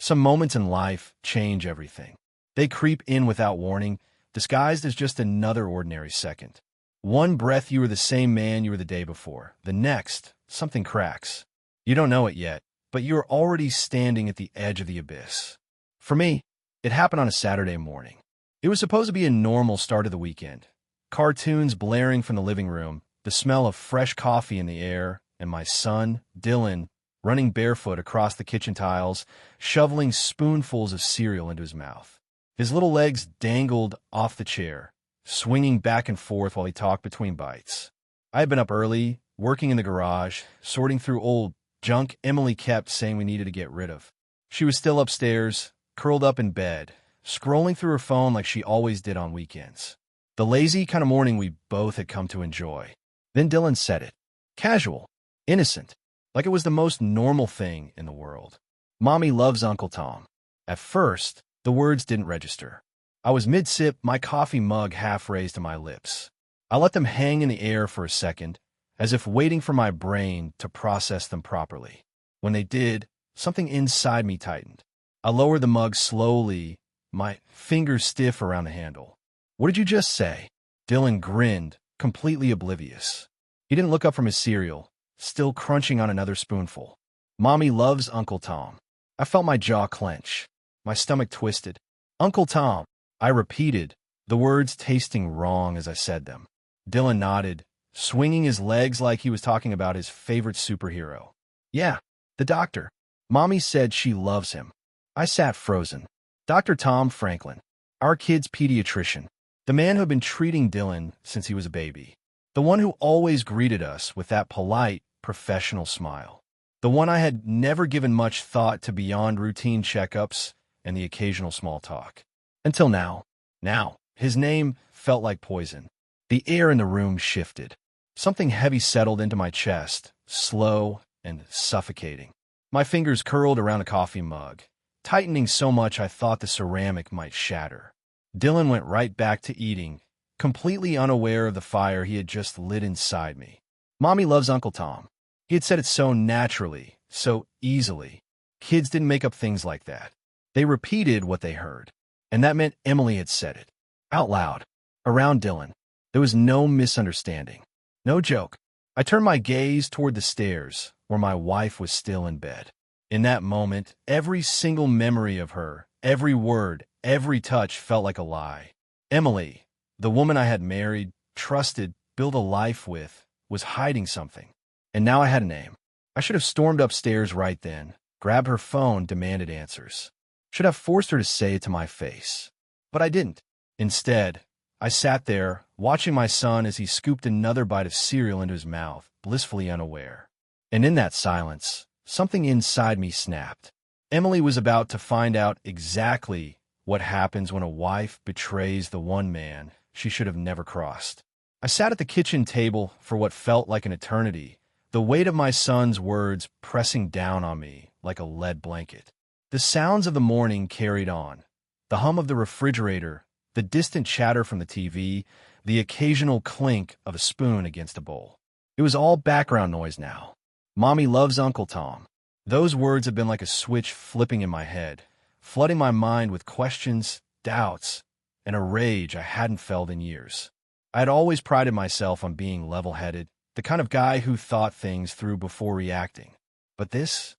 Some moments in life change everything. They creep in without warning, disguised as just another ordinary second. One breath you were the same man you were the day before. The next, something cracks. You don't know it yet, but you're already standing at the edge of the abyss. For me, it happened on a Saturday morning. It was supposed to be a normal start of the weekend. Cartoons blaring from the living room, the smell of fresh coffee in the air, and my son, Dylan, running barefoot across the kitchen tiles, shoveling spoonfuls of cereal into his mouth. His little legs dangled off the chair, swinging back and forth while he talked between bites. I had been up early, working in the garage, sorting through old junk Emily kept saying we needed to get rid of. She was still upstairs, curled up in bed, scrolling through her phone like she always did on weekends. The lazy kind of morning we both had come to enjoy. Then Dylan said it. Casual, innocent, like it was the most normal thing in the world. Mommy loves Uncle Tom. At first, the words didn't register. I was mid-sip, my coffee mug half raised to my lips. I let them hang in the air for a second, as if waiting for my brain to process them properly. When they did, something inside me tightened. I lowered the mug slowly, my fingers stiff around the handle. What did you just say? Dylan grinned, completely oblivious. He didn't look up from his cereal, still crunching on another spoonful. Mommy loves Uncle Tom. I felt my jaw clench. My stomach twisted. Uncle Tom, I repeated, the words tasting wrong as I said them. Dylan nodded, swinging his legs like he was talking about his favorite superhero. Yeah, the doctor. Mommy said she loves him. I sat frozen. Dr. Tom Franklin, our kid's pediatrician, the man who had been treating Dylan since he was a baby, the one who always greeted us with that polite, professional smile, the one I had never given much thought to beyond routine checkups and the occasional small talk. Until now. Now, his name felt like poison. The air in the room shifted. Something heavy settled into my chest, slow and suffocating. My fingers curled around a coffee mug, tightening so much I thought the ceramic might shatter. Dylan went right back to eating, completely unaware of the fire he had just lit inside me. Mommy loves Uncle Tom. He had said it so naturally, so easily. Kids didn't make up things like that. They repeated what they heard, and that meant Emily had said it. Out loud. Around Dylan. There was no misunderstanding. No joke. I turned my gaze toward the stairs, where my wife was still in bed. In that moment, every single memory of her, every word, every touch felt like a lie. Emily, the woman I had married, trusted, built a life with, was hiding something. And now I had a name. I should have stormed upstairs right then, grabbed her phone, demanded answers. Should have forced her to say it to my face. But I didn't. Instead, I sat there, watching my son as he scooped another bite of cereal into his mouth, blissfully unaware. And in that silence, something inside me snapped. Emily was about to find out exactly what happens when a wife betrays the one man she should have never crossed. I sat at the kitchen table for what felt like an eternity, the weight of my son's words pressing down on me like a lead blanket. The sounds of the morning carried on. The hum of the refrigerator, the distant chatter from the TV, the occasional clink of a spoon against a bowl. It was all background noise now. Mommy loves Uncle Tom. Those words had been like a switch flipping in my head, flooding my mind with questions, doubts, and a rage I hadn't felt in years. I had always prided myself on being level-headed, the kind of guy who thought things through before reacting. But this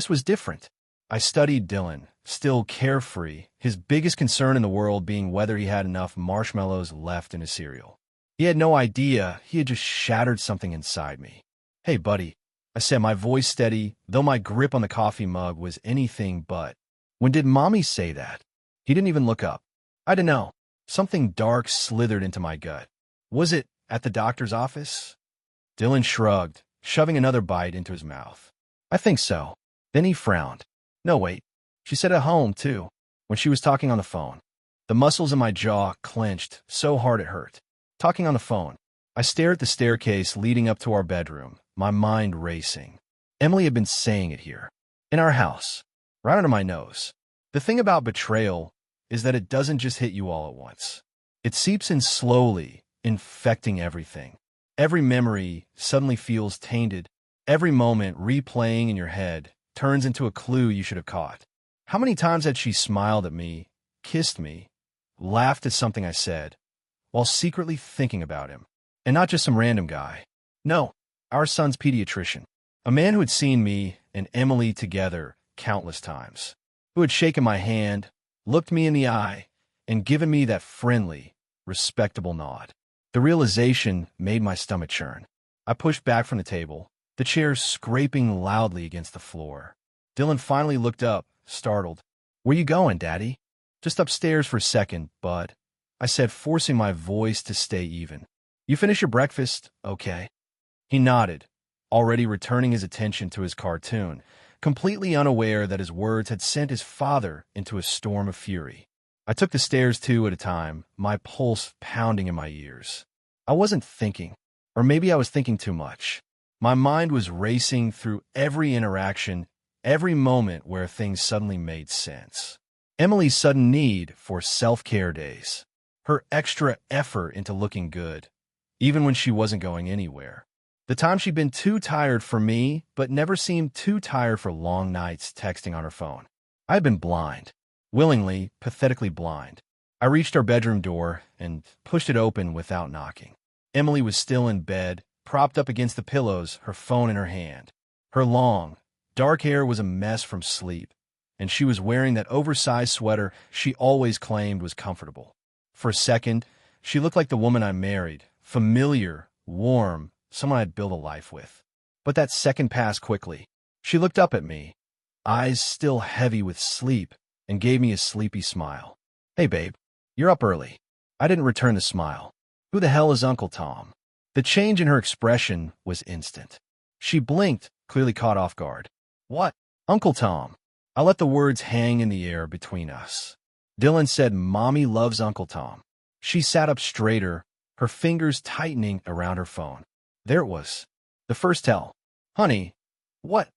was different. I studied Dylan, still carefree, his biggest concern in the world being whether he had enough marshmallows left in his cereal. He had no idea he had just shattered something inside me. Hey, buddy, I said, my voice steady, though my grip on the coffee mug was anything but. When did Mommy say that? He didn't even look up. I don't know. Something dark slithered into my gut. Was it at the doctor's office? Dylan shrugged, shoving another bite into his mouth. I think so. Then he frowned. No, wait. She said at home, too, when she was talking on the phone. The muscles in my jaw clenched so hard it hurt. Talking on the phone. I stared at the staircase leading up to our bedroom, my mind racing. Emily had been saying it here. In our house. Right under my nose. The thing about betrayal is that it doesn't just hit you all at once. It seeps in slowly, infecting everything. Every memory suddenly feels tainted. Every moment replaying in your head turns into a clue you should have caught. How many times had she smiled at me, kissed me, laughed at something I said, while secretly thinking about him? And not just some random guy. No, our son's pediatrician. A man who had seen me and Emily together countless times. Who had shaken my hand, looked me in the eye, and given me that friendly, respectable nod. The realization made my stomach churn. I pushed back from the table, the chair scraping loudly against the floor. Dylan finally looked up, startled. "Where you going, Daddy?" "Just upstairs for a second, bud," I said, forcing my voice to stay even. "You finish your breakfast, okay?" He nodded, already returning his attention to his cartoon, completely unaware that his words had sent his father into a storm of fury. I took the stairs 2 at a time, my pulse pounding in my ears. I wasn't thinking, or maybe I was thinking too much. My mind was racing through every interaction, every moment where things suddenly made sense. Emily's sudden need for self-care days. Her extra effort into looking good, even when she wasn't going anywhere. The time she'd been too tired for me, but never seemed too tired for long nights texting on her phone. I had been blind. Willingly, pathetically blind. I reached our bedroom door and pushed it open without knocking. Emily was still in bed, propped up against the pillows, her phone in her hand. Her long, dark hair was a mess from sleep, and she was wearing that oversized sweater she always claimed was comfortable. For a second, she looked like the woman I married, familiar, warm, someone I'd built a life with. But that second passed quickly. She looked up at me, eyes still heavy with sleep, and gave me a sleepy smile. "Hey, babe, you're up early." I didn't return the smile. "Who the hell is Uncle Tom?" The change in her expression was instant. She blinked, clearly caught off guard. "What? Uncle Tom?" I let the words hang in the air between us. Dylan said Mommy loves Uncle Tom. She sat up straighter, her fingers tightening around her phone. There it was. The first tell. "Honey, what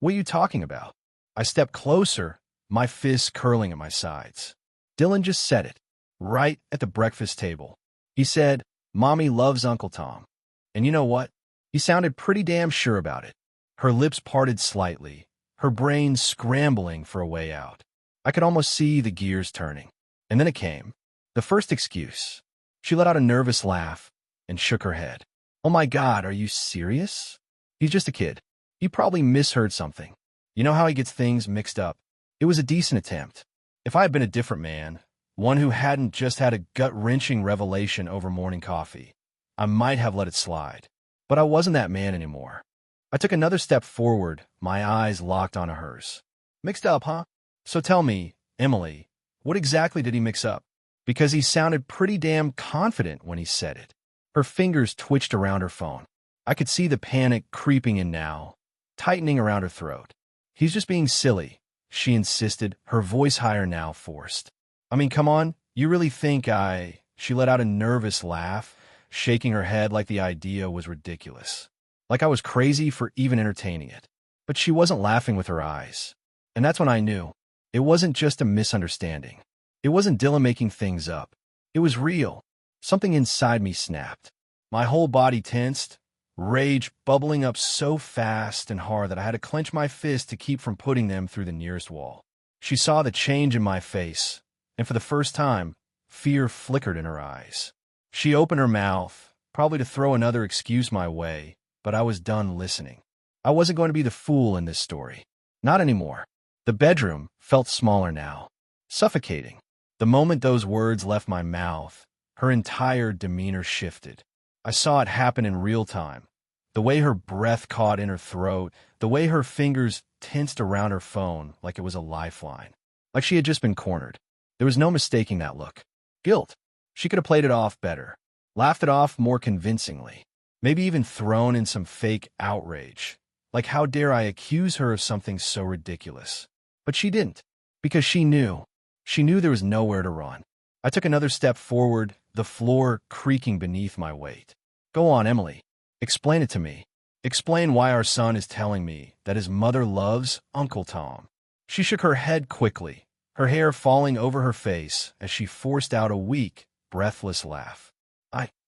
are you talking about?" I stepped closer, my fists curling at my sides. Dylan just said it, right at the breakfast table. He said, "Mommy loves Uncle Tom." And you know what? He sounded pretty damn sure about it. Her lips parted slightly, her brain scrambling for a way out. I could almost see the gears turning. And then it came. The first excuse. She let out a nervous laugh and shook her head. "Oh my God, are you serious? He's just a kid. He probably misheard something. You know how he gets things mixed up." It was a decent attempt. If I had been a different man, one who hadn't just had a gut-wrenching revelation over morning coffee, I might have let it slide. But I wasn't that man anymore. I took another step forward, my eyes locked onto hers. "Mixed up, huh? So tell me, Emily, what exactly did he mix up?" Because he sounded pretty damn confident when he said it. Her fingers twitched around her phone. I could see the panic creeping in now, tightening around her throat. "He's just being silly," she insisted, her voice higher now, forced. "I mean, come on, you really think I—" She let out a nervous laugh, shaking her head like the idea was ridiculous. Like I was crazy for even entertaining it. But she wasn't laughing with her eyes. And that's when I knew. It wasn't just a misunderstanding. It wasn't Dylan making things up. It was real. Something inside me snapped. My whole body tensed, rage bubbling up so fast and hard that I had to clench my fist to keep from putting them through the nearest wall. She saw the change in my face, and for the first time, fear flickered in her eyes. She opened her mouth, probably to throw another excuse my way, but I was done listening. I wasn't going to be the fool in this story. Not anymore. The bedroom felt smaller now, suffocating. The moment those words left my mouth, her entire demeanor shifted. I saw it happen in real time. The way her breath caught in her throat, the way her fingers tensed around her phone like it was a lifeline, like she had just been cornered. There was no mistaking that look. Guilt. She could have played it off better, laughed it off more convincingly, maybe even thrown in some fake outrage. Like, how dare I accuse her of something so ridiculous? But she didn't, because she knew. She knew there was nowhere to run. I took another step forward, the floor creaking beneath my weight. "Go on, Emily. Explain it to me. Explain why our son is telling me that his mother loves Uncle Tom." She shook her head quickly, her hair falling over her face as she forced out a weak, breathless laugh.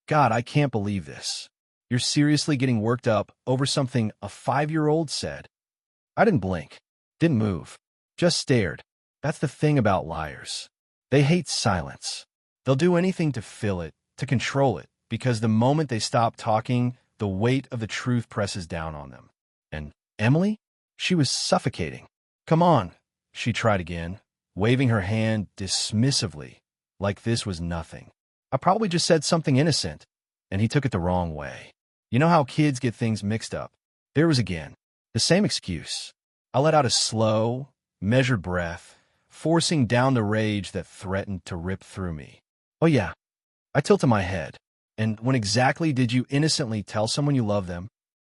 God, I can't believe this. You're seriously getting worked up over something a 5-year-old said?" I didn't blink, didn't move, just stared. That's the thing about liars. They hate silence. They'll do anything to fill it, to control it, because the moment they stop talking, the weight of the truth presses down on them. And Emily? She was suffocating. Come on, she tried again, waving her hand dismissively, like this was nothing. I probably just said something innocent, and he took it the wrong way. You know how kids get things mixed up. There was again, the same excuse. I let out a slow, measured breath, forcing down the rage that threatened to rip through me. Oh yeah, I tilted my head. And when exactly did you innocently tell someone you love them?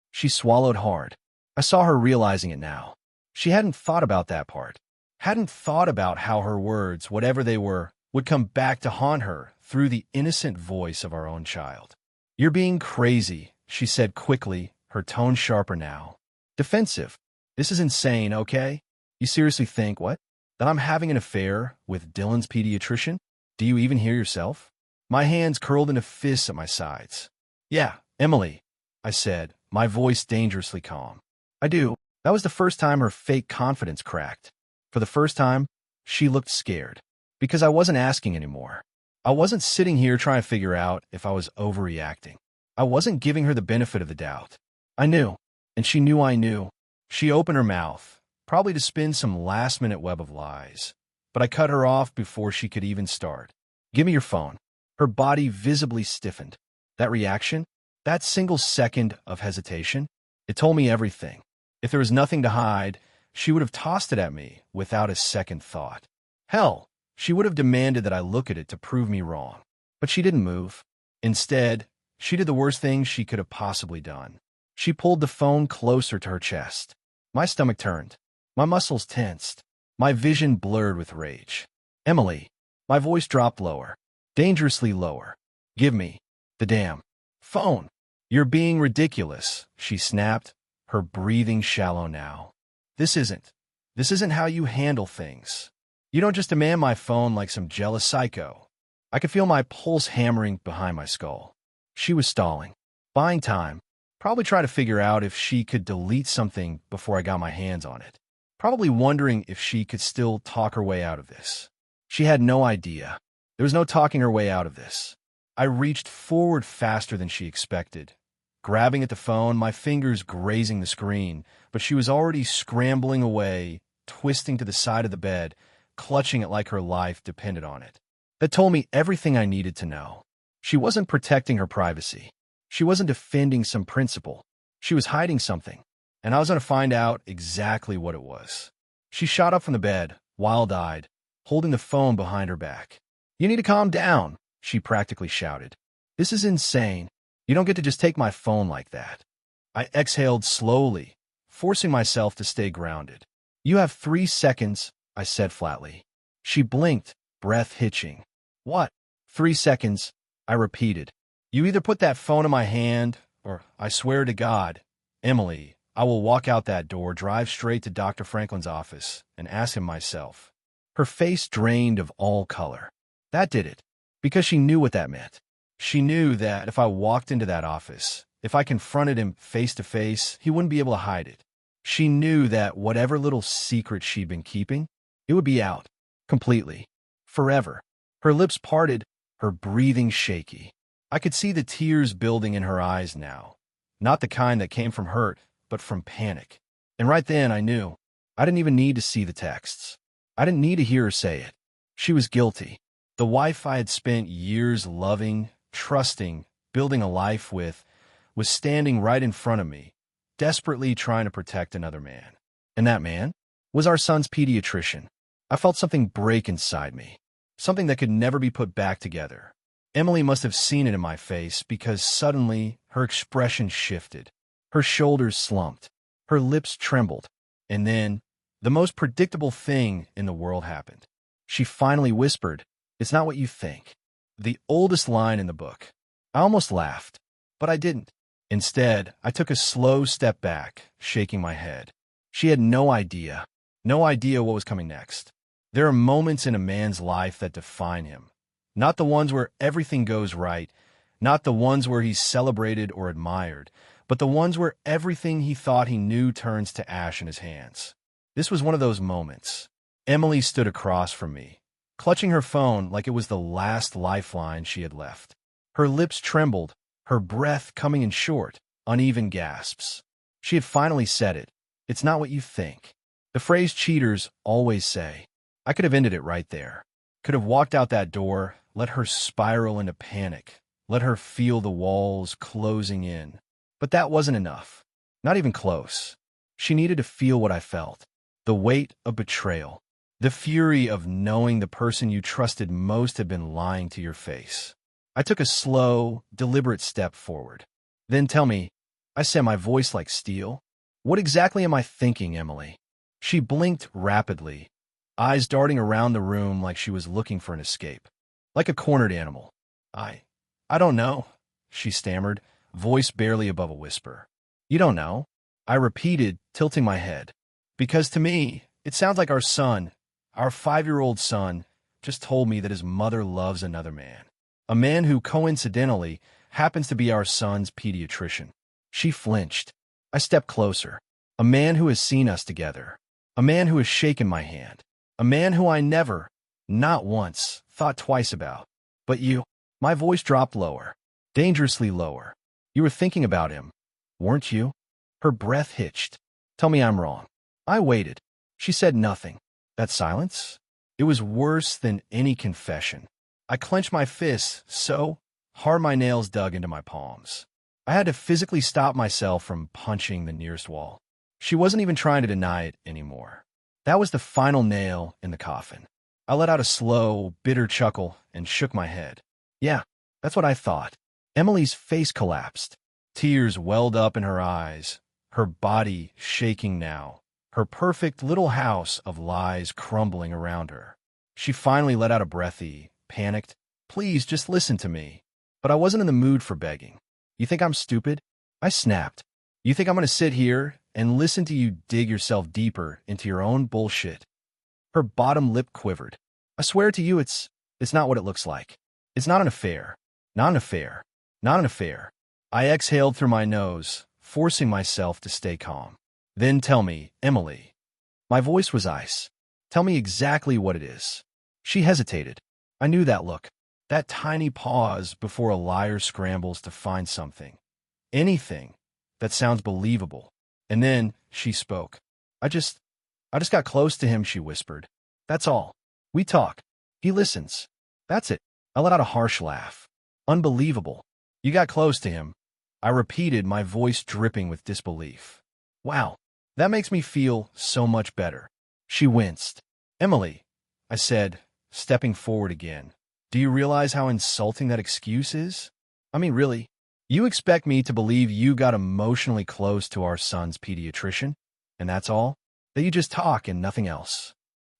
She swallowed hard. I saw her realizing it now. She hadn't thought about that part. Hadn't thought about how her words, whatever they were, would come back to haunt her through the innocent voice of our own child. You're being crazy, she said quickly, her tone sharper now. Defensive. This is insane, okay? You seriously think, what? That I'm having an affair with Dylan's pediatrician? Do you even hear yourself? My hands curled into fists at my sides. Yeah, Emily, I said, my voice dangerously calm. I do. That was the first time her fake confidence cracked. For the first time, she looked scared. Because I wasn't asking anymore. I wasn't sitting here trying to figure out if I was overreacting. I wasn't giving her the benefit of the doubt. I knew, and she knew I knew. She opened her mouth, probably to spin some last-minute web of lies. But I cut her off before she could even start. Give me your phone. Her body visibly stiffened. That reaction, that single second of hesitation, it told me everything. If there was nothing to hide, she would have tossed it at me without a second thought. Hell, she would have demanded that I look at it to prove me wrong. But she didn't move. Instead, she did the worst thing she could have possibly done. She pulled the phone closer to her chest. My stomach turned. My muscles tensed. My vision blurred with rage. Emily. My voice dropped lower. Dangerously lower. Give me the damn phone. You're being ridiculous, she snapped, her breathing shallow now. This isn't how you handle things. You don't just demand my phone like some jealous psycho. I could feel my pulse hammering behind my skull. She was stalling, buying time, probably trying to figure out if she could delete something before I got my hands on it. Probably wondering if she could still talk her way out of this. She had no idea. There was no talking her way out of this. I reached forward faster than she expected, grabbing at the phone, my fingers grazing the screen, but she was already scrambling away, twisting to the side of the bed, clutching it like her life depended on it. That told me everything I needed to know. She wasn't protecting her privacy. She wasn't defending some principle. She was hiding something, and I was going to find out exactly what it was. She shot up from the bed, wild-eyed, holding the phone behind her back. You need to calm down, she practically shouted. This is insane. You don't get to just take my phone like that. I exhaled slowly, forcing myself to stay grounded. You have 3 seconds, I said flatly. She blinked, breath hitching. What? 3 seconds, I repeated. You either put that phone in my hand, or I swear to God, Emily, I will walk out that door, drive straight to Dr. Franklin's office, and ask him myself. Her face drained of all color. That did it, because she knew what that meant. She knew that if I walked into that office, if I confronted him face to face, he wouldn't be able to hide it. She knew that whatever little secret she'd been keeping, it would be out, completely, forever. Her lips parted, her breathing shaky. I could see the tears building in her eyes now, not the kind that came from hurt, but from panic. And right then I knew. I didn't even need to see the texts. I didn't need to hear her say it. She was guilty. The wife I had spent years loving, trusting, building a life with, was standing right in front of me, desperately trying to protect another man. And that man was our son's pediatrician. I felt something break inside me, something that could never be put back together. Emily must have seen it in my face because suddenly her expression shifted. Her shoulders slumped. Her lips trembled. And then, the most predictable thing in the world happened. She finally whispered, "It's not what you think." The oldest line in the book. I almost laughed, but I didn't. Instead, I took a slow step back, shaking my head. She had no idea what was coming next. There are moments in a man's life that define him. Not the ones where everything goes right, not the ones where he's celebrated or admired, but the ones where everything he thought he knew turns to ash in his hands. This was one of those moments. Emily stood across from me, clutching her phone like it was the last lifeline she had left. Her lips trembled, her breath coming in short, uneven gasps. She had finally said it. It's not what you think. The phrase cheaters always say. I could have ended it right there. Could have walked out that door, let her spiral into panic, let her feel the walls closing in. But that wasn't enough. Not even close. She needed to feel what I felt. The weight of betrayal. The fury of knowing the person you trusted most had been lying to your face. I took a slow, deliberate step forward. Then tell me, I said, my voice like steel. What exactly am I thinking, Emily? She blinked rapidly, eyes darting around the room like she was looking for an escape. Like a cornered animal. I don't know, she stammered, voice barely above a whisper. You don't know? I repeated, tilting my head. Because to me, it sounds like our son, our 5-year-old son, just told me that his mother loves another man. A man who coincidentally happens to be our son's pediatrician. She flinched. I stepped closer. A man who has seen us together. A man who has shaken my hand. A man who I never, not once, thought twice about. But you, my voice dropped lower, dangerously lower. You were thinking about him, weren't you? Her breath hitched. Tell me I'm wrong. I waited. She said nothing. That silence? It was worse than any confession. I clenched my fists so hard my nails dug into my palms. I had to physically stop myself from punching the nearest wall. She wasn't even trying to deny it anymore. That was the final nail in the coffin. I let out a slow, bitter chuckle and shook my head. Yeah, that's what I thought. Emily's face collapsed. Tears welled up in her eyes, her body shaking now, her perfect little house of lies crumbling around her. She finally let out a breathy, panicked, "Please, just listen to me." But I wasn't in the mood for begging. You think I'm stupid? I snapped. You think I'm going to sit here and listen to you dig yourself deeper into your own bullshit? Her bottom lip quivered. I swear to you, it's not what it looks like. It's not an affair. Not an affair. Not an affair. I exhaled through my nose, forcing myself to stay calm. Then tell me, Emily. My voice was ice. Tell me exactly what it is. She hesitated. I knew that look. That tiny pause before a liar scrambles to find something. Anything that sounds believable. And then she spoke. I just got close to him, she whispered. That's all. We talk. He listens. That's it. I let out a harsh laugh. Unbelievable. You got close to him. I repeated, my voice dripping with disbelief. Wow, that makes me feel so much better. She winced. Emily, I said, stepping forward again. Do you realize how insulting that excuse is? I mean, really? You expect me to believe you got emotionally close to our son's pediatrician, and that's all? That you just talk and nothing else?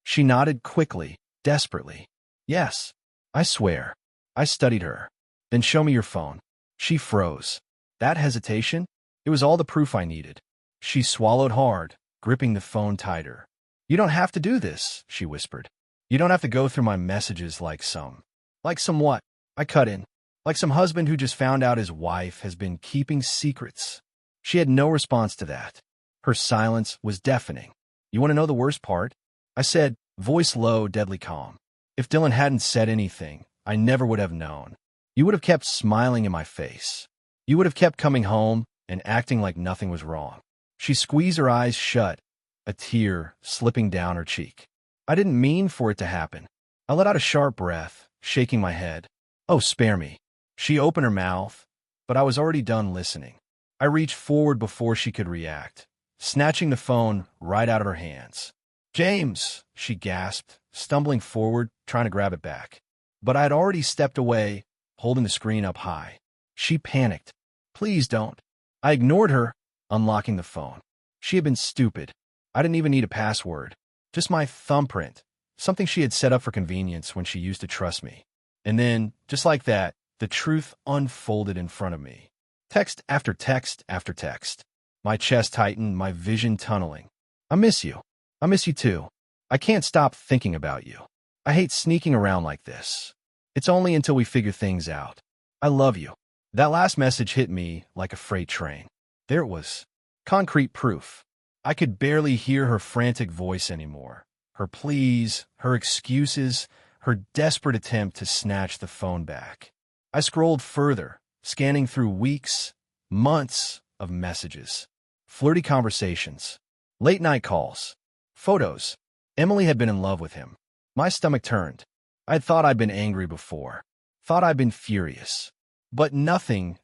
She nodded quickly, desperately. Yes, I swear. I studied her. Then show me your phone. She froze. That hesitation? It was all the proof I needed. She swallowed hard, gripping the phone tighter. You don't have to do this, she whispered. You don't have to go through my messages like some. Like some what? I cut in. Like some husband who just found out his wife has been keeping secrets. She had no response to that. Her silence was deafening. You want to know the worst part? I said, voice low, deadly calm. If Dylan hadn't said anything, I never would have known. You would have kept smiling in my face. You would have kept coming home and acting like nothing was wrong. She squeezed her eyes shut, a tear slipping down her cheek. I didn't mean for it to happen. I let out a sharp breath, shaking my head. Oh, spare me. She opened her mouth, but I was already done listening. I reached forward before she could react, snatching the phone right out of her hands. James, she gasped, stumbling forward, trying to grab it back. But I had already stepped away, holding the screen up high. She panicked. Please don't. I ignored her, unlocking the phone. She had been stupid. I didn't even need a password. Just my thumbprint, something she had set up for convenience when she used to trust me. And then, just like that, the truth unfolded in front of me. Text after text after text. My chest tightened, my vision tunneling. I miss you. I miss you too. I can't stop thinking about you. I hate sneaking around like this. It's only until we figure things out. I love you. That last message hit me like a freight train. There it was. Concrete proof. I could barely hear her frantic voice anymore. Her pleas, her excuses, her desperate attempt to snatch the phone back. I scrolled further, scanning through weeks, months of messages, flirty conversations, late-night calls, photos. Emily had been in love with him. My stomach turned. I'd thought I'd been angry before, thought I'd been furious. But nothing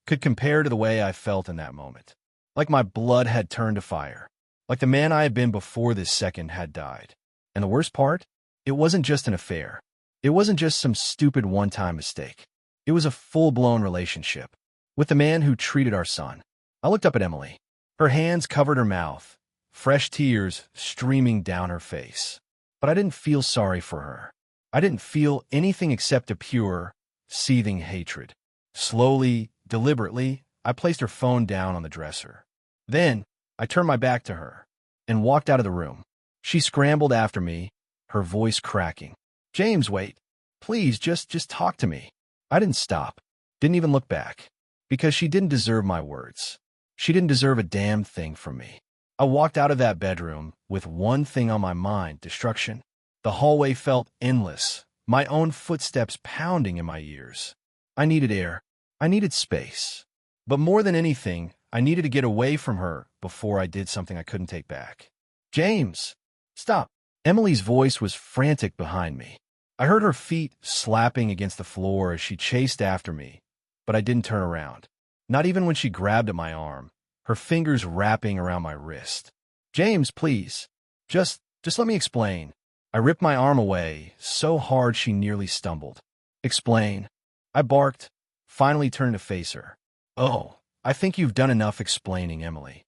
could compare to the way I felt in that moment. Like my blood had turned to fire. Like the man I had been before this second had died. And the worst part? It wasn't just an affair. It wasn't just some stupid one-time mistake. It was a full-blown relationship. With the man who treated our son. I looked up at Emily. Her hands covered her mouth, fresh tears streaming down her face. But I didn't feel sorry for her. I didn't feel anything except a pure, seething hatred. Slowly, deliberately, I placed her phone down on the dresser. Then, I turned my back to her and walked out of the room. She scrambled after me, her voice cracking. "James, wait. Please, just talk to me." I didn't stop, didn't even look back, because she didn't deserve my words. She didn't deserve a damn thing from me. I walked out of that bedroom with one thing on my mind: destruction. The hallway felt endless, my own footsteps pounding in my ears. I needed air. I needed space. But more than anything, I needed to get away from her before I did something I couldn't take back. "James, stop." Emily's voice was frantic behind me. I heard her feet slapping against the floor as she chased after me, but I didn't turn around. Not even when she grabbed at my arm, her fingers wrapping around my wrist. "James, please. Just let me explain." I ripped my arm away, so hard she nearly stumbled. "Explain." I barked, finally turned to face her. "Oh, I think you've done enough explaining, Emily."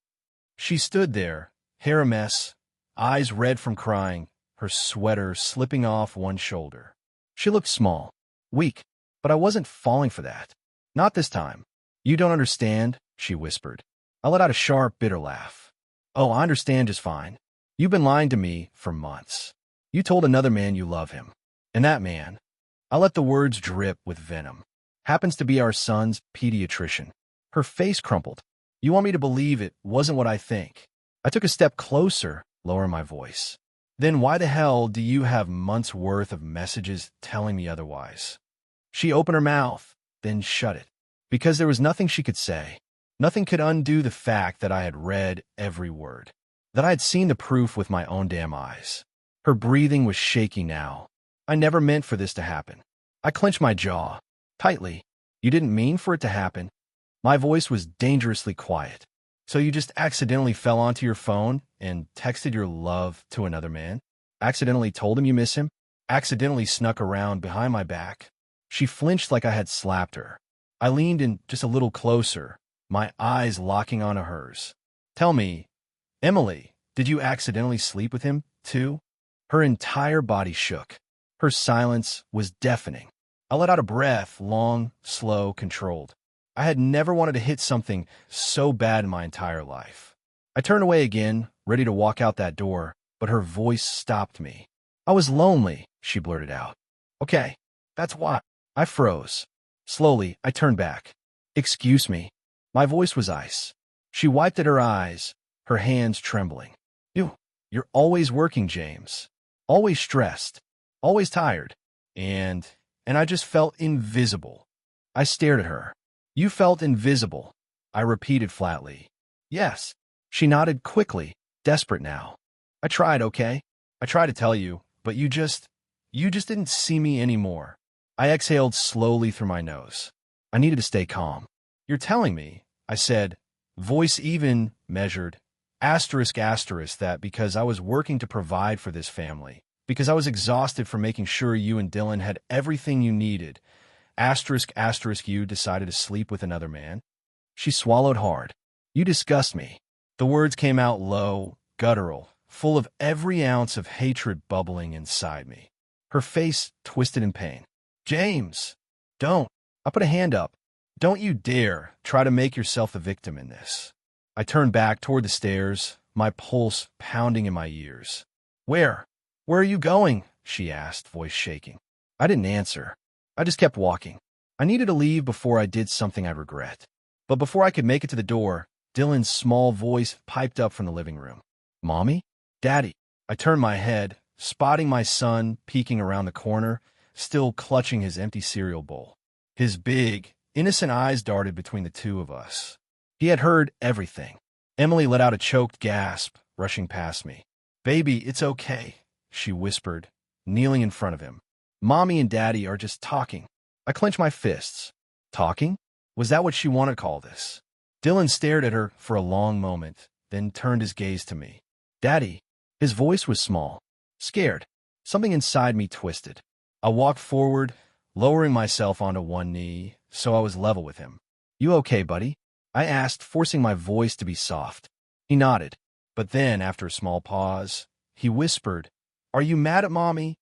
She stood there, hair a mess, eyes red from crying, her sweater slipping off one shoulder. She looked small, weak, but I wasn't falling for that. Not this time. "You don't understand," she whispered. I let out a sharp, bitter laugh. "Oh, I understand just fine. You've been lying to me for months. You told another man you love him. And that man," I let the words drip with venom, "happens to be our son's pediatrician." Her face crumpled. "You want me to believe it wasn't what I think?" I took a step closer, lowering my voice. "Then why the hell do you have months' worth of messages telling me otherwise?" She opened her mouth, then shut it. Because there was nothing she could say. Nothing could undo the fact that I had read every word. That I had seen the proof with my own damn eyes. Her breathing was shaky now. I never meant for this to happen. I clenched my jaw tightly. "You didn't mean for it to happen?" My voice was dangerously quiet. "So you just accidentally fell onto your phone and texted your love to another man? Accidentally told him you miss him? Accidentally snuck around behind my back?" She flinched like I had slapped her. I leaned in just a little closer, my eyes locking onto hers. "Tell me, Emily, did you accidentally sleep with him, too?" Her entire body shook. Her silence was deafening. I let out a breath, long, slow, controlled. I had never wanted to hit something so bad in my entire life. I turned away again, ready to walk out that door, but her voice stopped me. "I was lonely," she blurted out. "Okay, that's why." I froze. Slowly, I turned back. "Excuse me." My voice was ice. She wiped at her eyes, her hands trembling. You're always working, James. Always stressed. Always tired. And I just felt invisible." I stared at her. "You felt invisible," I repeated flatly. "Yes." She nodded quickly, desperate now. "I tried, okay? I tried to tell you, but you just didn't see me anymore." I exhaled slowly through my nose. I needed to stay calm. "You're telling me," I said, voice even, measured, asterisk, that because I was working to provide for this family, because I was exhausted from making sure you and Dylan had everything you needed, asterisk, you decided to sleep with another man? She swallowed hard. "You disgust me." The words came out low, guttural, full of every ounce of hatred bubbling inside me. Her face twisted in pain. "James, don't." I put a hand up. "Don't you dare try to make yourself the victim in this." I turned back toward the stairs, my pulse pounding in my ears. Where are you going?" she asked, voice shaking. I didn't answer. I just kept walking. I needed to leave before I did something I'd regret. But before I could make it to the door, Dylan's small voice piped up from the living room. "Mommy? Daddy?" I turned my head, spotting my son peeking around the corner, still clutching his empty cereal bowl. His big, innocent eyes darted between the two of us. He had heard everything. Emily let out a choked gasp, rushing past me. "Baby, it's okay," she whispered, kneeling in front of him. "Mommy and Daddy are just talking." I clenched my fists. Talking? Was that what she wanted to call this? Dylan stared at her for a long moment, then turned his gaze to me. "Daddy." His voice was small, scared. Something inside me twisted. I walked forward, lowering myself onto one knee, so I was level with him. "You okay, buddy?" I asked, forcing my voice to be soft. He nodded, but then, after a small pause, he whispered, "Are you mad at Mommy?"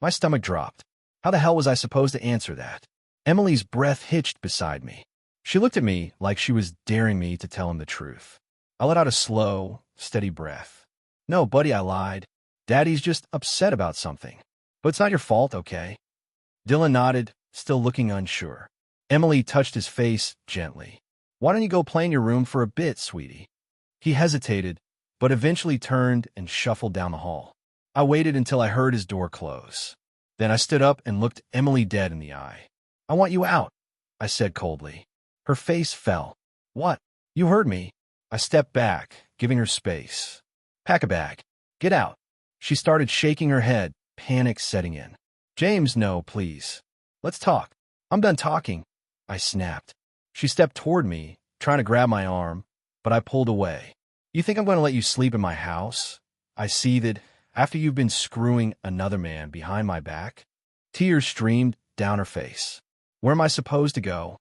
My stomach dropped. How the hell was I supposed to answer that? Emily's breath hitched beside me. She looked at me like she was daring me to tell him the truth. I let out a slow, steady breath. "No, buddy," I lied. "Daddy's just upset about something. But it's not your fault, okay?" Dylan nodded, still looking unsure. Emily touched his face gently. "Why don't you go play in your room for a bit, sweetie?" He hesitated, but eventually turned and shuffled down the hall. I waited until I heard his door close. Then I stood up and looked Emily dead in the eye. "I want you out," I said coldly. Her face fell. "What?" "You heard me." I stepped back, giving her space. "Pack a bag. Get out." She started shaking her head, panic setting in. "James, no, please. Let's talk." "I'm done talking," I snapped. She stepped toward me, trying to grab my arm, but I pulled away. "You think I'm going to let you sleep in my house?" I seethed, "after you've been screwing another man behind my back?" Tears streamed down her face. "Where am I supposed to go?"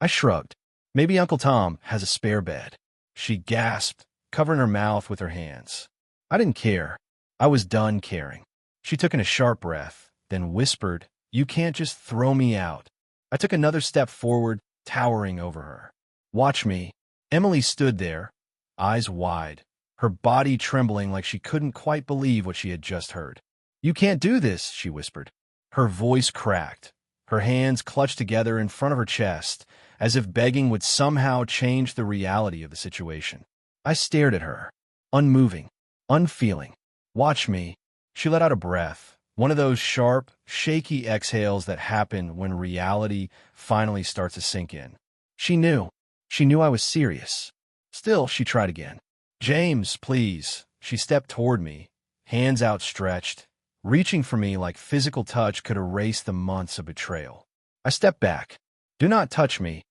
I shrugged. "Maybe Uncle Tom has a spare bed." She gasped, covering her mouth with her hands. I didn't care. I was done caring. She took in a sharp breath, then whispered, "You can't just throw me out." I took another step forward, towering over her. "Watch me." Emily stood there, eyes wide, her body trembling like she couldn't quite believe what she had just heard. "You can't do this," she whispered. Her voice cracked. Her hands clutched together in front of her chest, as if begging would somehow change the reality of the situation. I stared at her, unmoving, unfeeling. "Watch me." She let out a breath, one of those sharp, shaky exhales that happen when reality finally starts to sink in. She knew. She knew I was serious. Still, she tried again. "James, please." She stepped toward me, hands outstretched, reaching for me like physical touch could erase the months of betrayal. I stepped back. "Do not touch me,"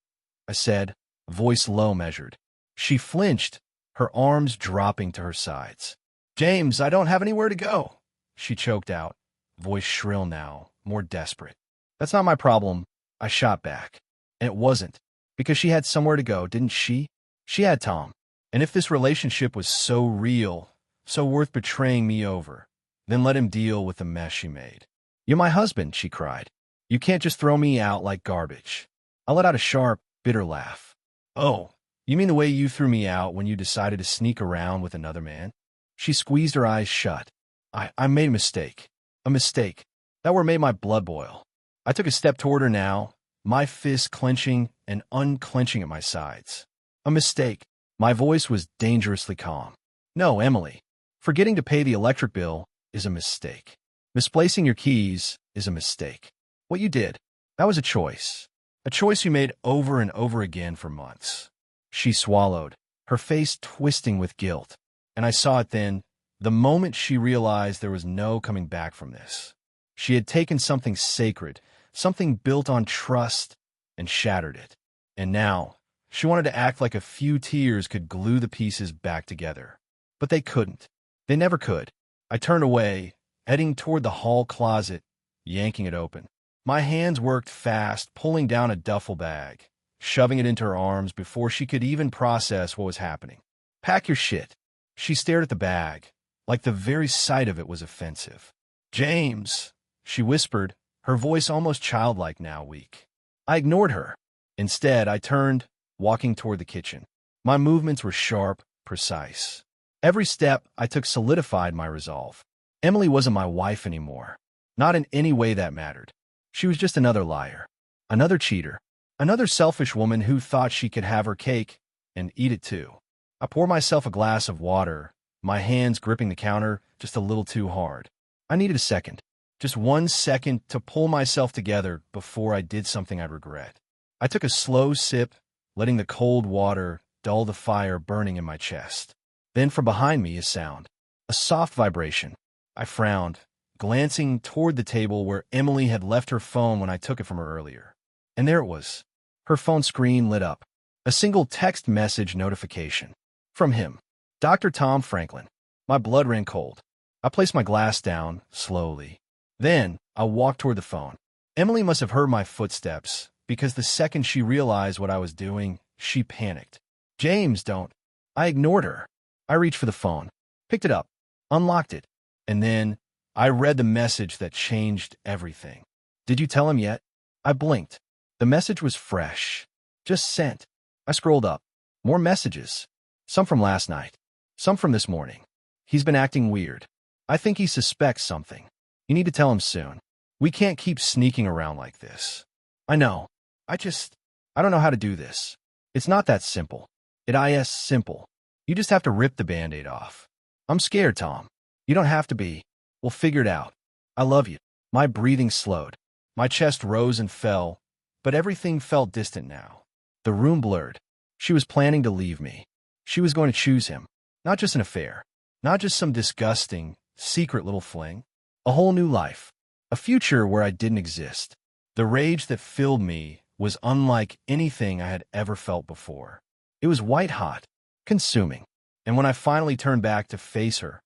I said, voice low measured. She flinched, her arms dropping to her sides. "James, I don't have anywhere to go," she choked out, voice shrill now, more desperate. "That's not my problem," I shot back. And it wasn't, because she had somewhere to go, didn't she? She had Tom. And if this relationship was so real, so worth betraying me over, then let him deal with the mess she made. "You're my husband," she cried. "You can't just throw me out like garbage." I let out a sharp, bitter laugh. "Oh, you mean the way you threw me out when you decided to sneak around with another man?" She squeezed her eyes shut. I made a mistake. A mistake. That word made my blood boil. I took a step toward her now, my fists clenching and unclenching at my sides. A mistake. My voice was dangerously calm. "No, Emily. Forgetting to pay the electric bill is a mistake. Misplacing your keys is a mistake. What you did, that was a choice. A choice you made over and over again for months." She swallowed, her face twisting with guilt. And I saw it then, the moment she realized there was no coming back from this. She had taken something sacred, something built on trust, and shattered it. And now, she wanted to act like a few tears could glue the pieces back together. But they couldn't. They never could. I turned away, heading toward the hall closet, yanking it open. My hands worked fast, pulling down a duffel bag, shoving it into her arms before she could even process what was happening. "Pack your shit." She stared at the bag, like the very sight of it was offensive. "James," she whispered, her voice almost childlike now, weak. I ignored her. Instead, I turned, walking toward the kitchen. My movements were sharp, precise. Every step I took solidified my resolve. Emily wasn't my wife anymore. Not in any way that mattered. She was just another liar, another cheater, another selfish woman who thought she could have her cake and eat it too. I poured myself a glass of water, my hands gripping the counter, just a little too hard. I needed a second. Just 1 second to pull myself together before I did something I'd regret. I took a slow sip, letting the cold water dull the fire burning in my chest. Then from behind me, a sound. A soft vibration. I frowned, glancing toward the table where Emily had left her phone when I took it from her earlier. And there it was. Her phone screen lit up. A single text message notification. From him. Dr. Tom Franklin. My blood ran cold. I placed my glass down, slowly. Then, I walked toward the phone. Emily must have heard my footsteps, because the second she realized what I was doing, she panicked. James, don't. I ignored her. I reached for the phone, picked it up, unlocked it, and then I read the message that changed everything. Did you tell him yet? I blinked. The message was fresh. Just sent. I scrolled up. More messages. Some from last night. Some from this morning. He's been acting weird. I think he suspects something. You need to tell him soon. We can't keep sneaking around like this. I know. I don't know how to do this. It's not that simple. It is simple. You just have to rip the Band-Aid off. I'm scared, Tom. You don't have to be. We'll figure it out. I love you. My breathing slowed. My chest rose and fell, but everything felt distant now. The room blurred. She was planning to leave me. She was going to choose him. Not just an affair. Not just some disgusting, secret little fling. A whole new life. A future where I didn't exist. The rage that filled me was unlike anything I had ever felt before. It was white-hot, consuming. And when I finally turned back to face her,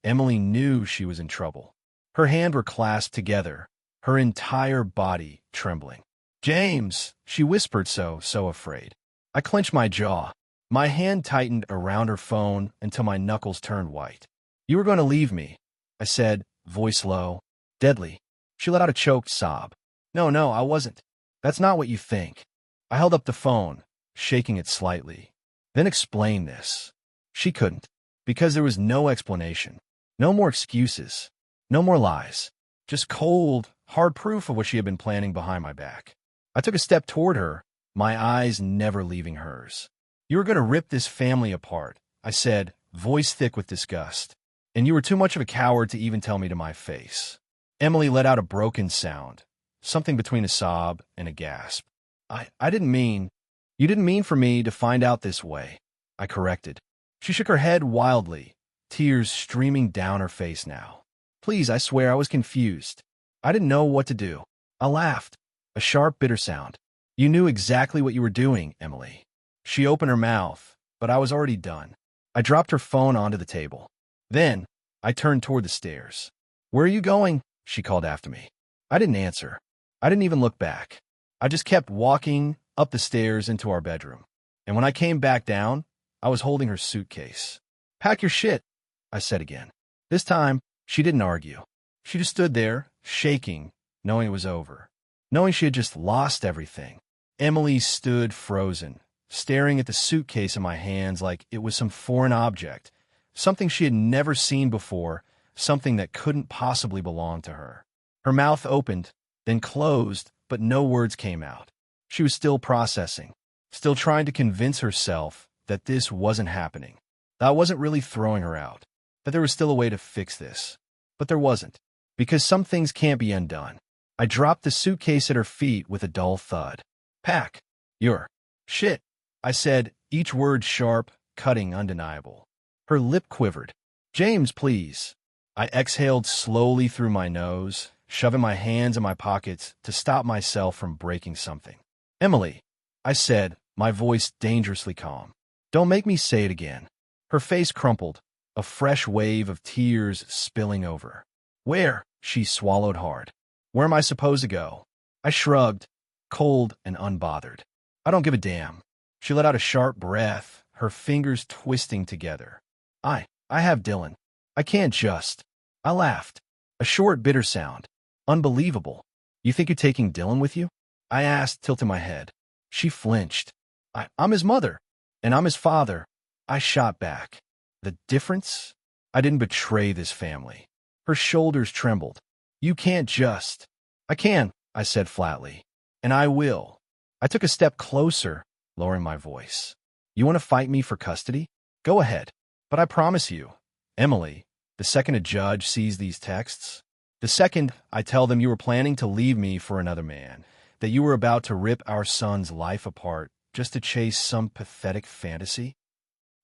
Emily knew she was in trouble. Her hands were clasped together, her entire body trembling. James, she whispered so afraid. I clenched my jaw. My hand tightened around her phone until my knuckles turned white. You were going to leave me, I said, voice low, deadly. She let out a choked sob. No, I wasn't. That's not what you think. I held up the phone, shaking it slightly. Then explain this. She couldn't, because there was no explanation. No more excuses. No more lies. Just cold, hard proof of what she had been planning behind my back. I took a step toward her, my eyes never leaving hers. You were going to rip this family apart, I said, voice thick with disgust. And you were too much of a coward to even tell me to my face. Emily let out a broken sound, something between a sob and a gasp. I didn't mean... You didn't mean for me to find out this way, I corrected. She shook her head wildly, tears streaming down her face now. Please, I swear I was confused. I didn't know what to do. I laughed, a sharp, bitter sound. You knew exactly what you were doing, Emily. She opened her mouth, but I was already done. I dropped her phone onto the table. Then, I turned toward the stairs. Where are you going? She called after me. I didn't answer. I didn't even look back. I just kept walking up the stairs into our bedroom. And when I came back down, I was holding her suitcase. Pack your shit, I said again. This time, she didn't argue. She just stood there, shaking, knowing it was over. Knowing she had just lost everything. Emily stood frozen, staring at the suitcase in my hands like it was some foreign object, something she had never seen before, something that couldn't possibly belong to her. Her mouth opened, then closed, but no words came out. She was still processing, still trying to convince herself that this wasn't happening, that I wasn't really throwing her out, that there was still a way to fix this. But there wasn't, because some things can't be undone. I dropped the suitcase at her feet with a dull thud. Pack your shit, I said, each word sharp, cutting, undeniable. Her lip quivered. James, please. I exhaled slowly through my nose, shoving my hands in my pockets to stop myself from breaking something. Emily, I said, my voice dangerously calm. Don't make me say it again. Her face crumpled, a fresh wave of tears spilling over. Where? She swallowed hard. Where am I supposed to go? I shrugged, cold and unbothered. I don't give a damn. She let out a sharp breath, her fingers twisting together. I have Dylan. I can't just. I laughed. A short, bitter sound. Unbelievable. You think you're taking Dylan with you? I asked, tilting my head. She flinched. I'm his mother, and I'm his father. I shot back. The difference? I didn't betray this family. Her shoulders trembled. You can't just. I can, I said flatly. And I will. I took a step closer, lowering my voice. You want to fight me for custody? Go ahead. But I promise you, Emily, The second a judge sees these texts, the second I tell them you were planning to leave me for another man, that you were about to rip our son's life apart just to chase some pathetic fantasy,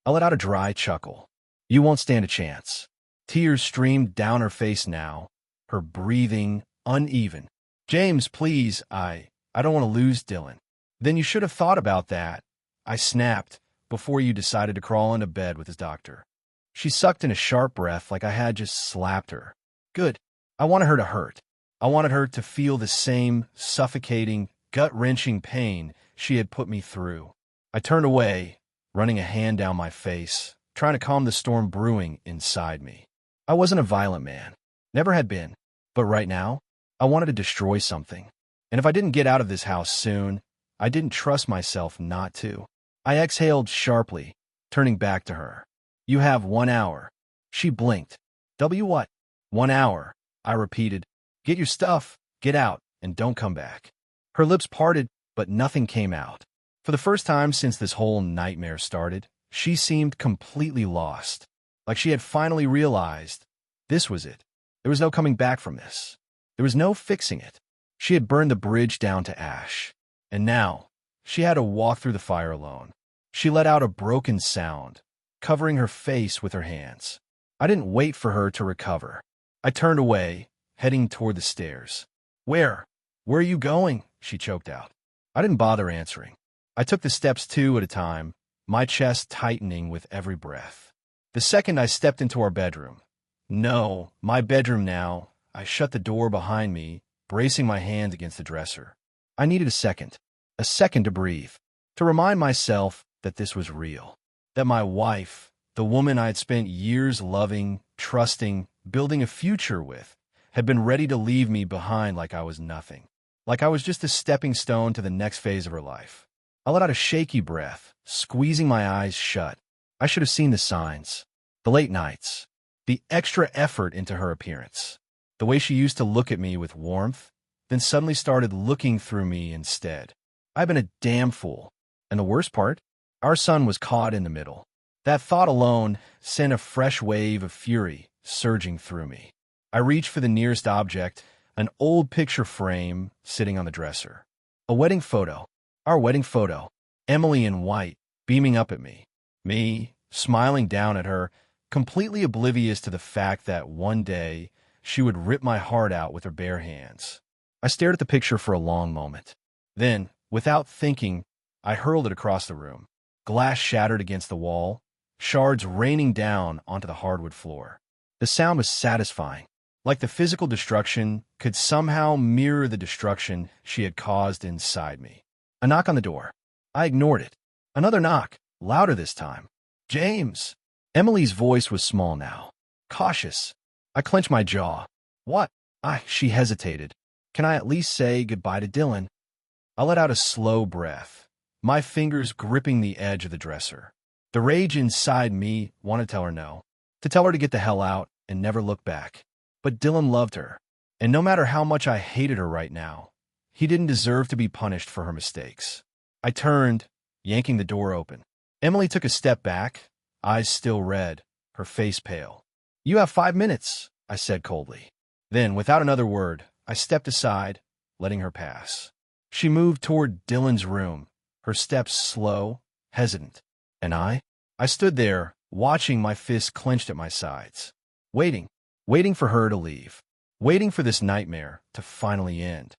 I let out a dry chuckle. You won't stand a chance. Tears streamed down her face now, her breathing uneven. James, please, I don't want to lose Dylan. Then you should have thought about that, I snapped, before you decided to crawl into bed with his doctor. She sucked in a sharp breath like I had just slapped her. Good. I wanted her to hurt. I wanted her to feel the same suffocating, gut-wrenching pain she had put me through. I turned away, running a hand down my face, trying to calm the storm brewing inside me. I wasn't a violent man. Never had been. But right now, I wanted to destroy something. And if I didn't get out of this house soon, I didn't trust myself not to. I exhaled sharply, turning back to her. You have 1 hour. She blinked. What? 1 hour, I repeated. Get your stuff, get out, and don't come back. Her lips parted, but nothing came out. For the first time since this whole nightmare started, she seemed completely lost. Like she had finally realized this was it. There was no coming back from this. There was no fixing it. She had burned the bridge down to ash. And now, she had to walk through the fire alone. She let out a broken sound, covering her face with her hands. I didn't wait for her to recover. I turned away, heading toward the stairs. Where are you going? She choked out. I didn't bother answering. I took the steps 2 at a time, my chest tightening with every breath. The second I stepped into our bedroom. No, my bedroom now. I shut the door behind me, bracing my hand against the dresser. I needed a second to breathe, to remind myself that this was real, that my wife, the woman I had spent years loving, trusting, building a future with, had been ready to leave me behind like I was nothing, like I was just a stepping stone to the next phase of her life. I let out a shaky breath, squeezing my eyes shut. I should have seen the signs, the late nights, the extra effort into her appearance, the way she used to look at me with warmth, then suddenly started looking through me instead. I've been a damn fool. And the worst part? Our son was caught in the middle. That thought alone sent a fresh wave of fury surging through me. I reached for the nearest object, an old picture frame sitting on the dresser. A wedding photo. Our wedding photo. Emily in white, beaming up at me. Me, smiling down at her, completely oblivious to the fact that one day she would rip my heart out with her bare hands. I stared at the picture for a long moment. Then, without thinking, I hurled it across the room. Glass shattered against the wall, shards raining down onto the hardwood floor. The sound was satisfying, like the physical destruction could somehow mirror the destruction she had caused inside me. A knock on the door. I ignored it. Another knock, louder this time. James! Emily's voice was small now, cautious. I clenched my jaw. What? She hesitated. Can I at least say goodbye to Dylan? I let out a slow breath, my fingers gripping the edge of the dresser. The rage inside me wanted to tell her no, to tell her to get the hell out and never look back. But Dylan loved her, and no matter how much I hated her right now, he didn't deserve to be punished for her mistakes. I turned, yanking the door open. Emily took a step back, eyes still red, her face pale. You have 5 minutes, I said coldly. Then, without another word, I stepped aside, letting her pass. She moved toward Dylan's room, her steps slow, hesitant. And I stood there, watching, my fists clenched at my sides, waiting for her to leave, waiting for this nightmare to finally end.